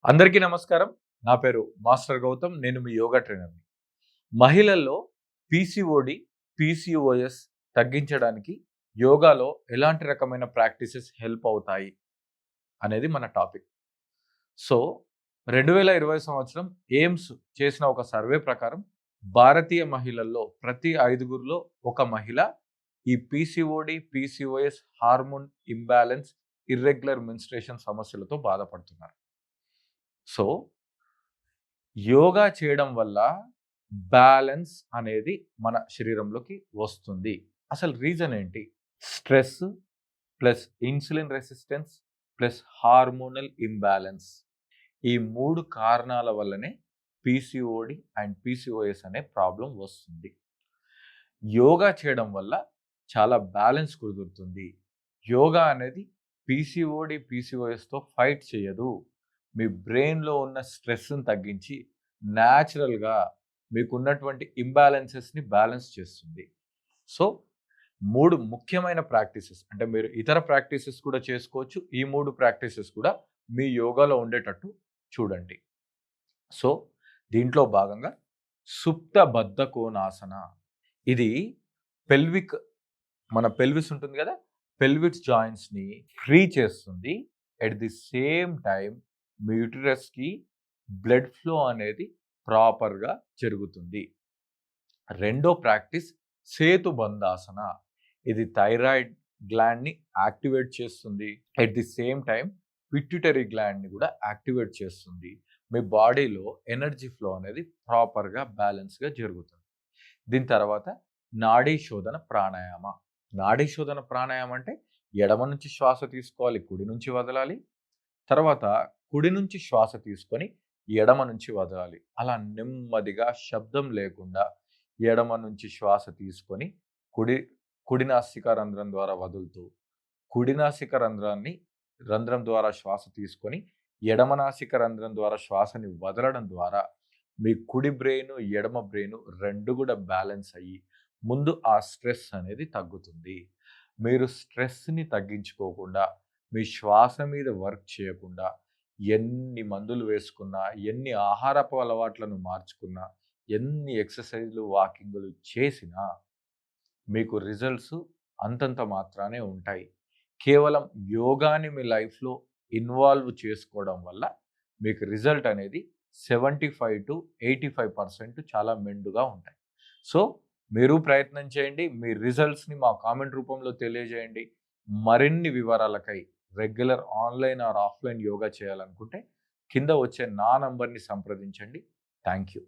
అందరికీ నమస్కారం. నా పేరు మాస్టర్ గౌతమ్. నేను మీ యోగా ట్రైనర్‌ని. మహిళల్లో పీసీఓడి, పీసీఓఎస్ తగ్గించడానికి యోగాలో ఎలాంటి రకమైన ప్రాక్టీసెస్ హెల్ప్ అవుతాయి అనేది మన టాపిక్. సో, 2020 సంవత్సరం ఎయిమ్స్ చేసిన ఒక సర్వే ప్రకారం భారతీయ మహిళల్లో ప్రతి 5గురిలో ఒక మహిళ ఈ PCOD, PCOS, hormone imbalance, irregular menstruation సమస్యలతో బాధపడుతున్నారు. సో యోగా చేయడం వల్ల బ్యాలెన్స్ అనేది మన శరీరంలోకి వస్తుంది. అసలు రీజన్ ఏంటి? Stress plus insulin resistance plus hormonal imbalance. ఈ 3 కారణాల వల్లనే పీసీఓడి అండ్ పీసీఓఎస్ అనే ప్రాబ్లం వస్తుంది. యోగా చేయడం వల్ల చాలా బ్యాలెన్స్ కుదురుతుంది. యోగా అనేది పీసీఓడి, పీసీఓఎస్‌తో ఫైట్ చేయదు. మీ బ్రెయిన్‌లో ఉన్న స్ట్రెస్‌ని తగ్గించి న్యాచురల్‌గా మీకున్నటువంటి ఇంబాలెన్సెస్‌ని బ్యాలెన్స్ చేస్తుంది. సో, 3 ముఖ్యమైన ప్రాక్టీసెస్ అంటే మీరు ఇతర ప్రాక్టీసెస్ కూడా చేసుకోవచ్చు. ఈ 3 ప్రాక్టీసెస్ కూడా మీ యోగాలో ఉండేటట్టు చూడండి. సో, దీంట్లో భాగంగా సుప్త బద్ధకోనాసన. ఇది పెల్విక్ మన పెల్విస్ ఉంటుంది కదా! పెల్విక్ జాయింట్స్‌ని ఫ్రీ చేస్తుంది. ఎట్ ది సేమ్ టైమ్ మీ యూటరస్‌కి బ్లడ్ ఫ్లో అనేది ప్రాపర్‌గా జరుగుతుంది. రెండో ప్రాక్టీస్ సేతుబంధాసన. ఇది థైరాయిడ్ గ్లాండ్‌ని యాక్టివేట్ చేస్తుంది. At the same time pituitary గ్లాండ్‌ని కూడా యాక్టివేట్ చేస్తుంది. మీ బాడీలో ఎనర్జీ ఫ్లో అనేది ప్రాపర్‌గా బ్యాలెన్స్‌గా జరుగుతుంది. దీని తర్వాత నాడీ శోధన ప్రాణాయామ. నాడీ శోధన ప్రాణాయామం అంటే ఎడమ నుంచి శ్వాస తీసుకోవాలి, కుడి నుంచి వదలాలి. తర్వాత కుడి నుంచి శ్వాస తీసుకొని ఎడమ నుంచి వదలాలి. అలా నెమ్మదిగా శబ్దం లేకుండా ఎడమ నుంచి శ్వాస తీసుకొని కుడి కుడి నాసిక రంధ్రం ద్వారా వదులుతూ, కుడి నాసిక రంధ్రం ద్వారా శ్వాస తీసుకొని ఎడమ నాసిక రంధ్రం ద్వారా శ్వాసని వదలడం ద్వారా మీ కుడి బ్రెయిన్, ఎడమ బ్రెయిన్ 2 కూడా బ్యాలెన్స్ అయ్యి ముందు ఆ స్ట్రెస్ అనేది తగ్గుతుంది. మీరు స్ట్రెస్‌ని తగ్గించుకోకుండా, మీ శ్వాస మీద వర్క్ చేయకుండా ఎన్ని మందులు వేసుకున్నా, ఎన్ని ఆహారపు అలవాట్లను మార్చుకున్నా, ఎన్ని ఎక్సర్‌సైజ్‌లు, వాకింగులు చేసినా మీకు రిజల్ట్స్ అంతంత మాత్రానే ఉంటాయి. కేవలం యోగాని మీ లైఫ్‌లో ఇన్వాల్వ్ చేసుకోవడం వల్ల మీకు రిజల్ట్ అనేది 75-85% చాలా మెండుగా ఉంటాయి. సో, మీరు ప్రయత్నం చేయండి. మీ రిజల్ట్స్‌ని మా కామెంట్ రూపంలో తెలియజేయండి. మరిన్ని వివరాలకై regular online or offline yoga చేయాలనుకుంటే కింద వచ్చే నా నంబర్‌ని సంప్రదించండి. Thank you.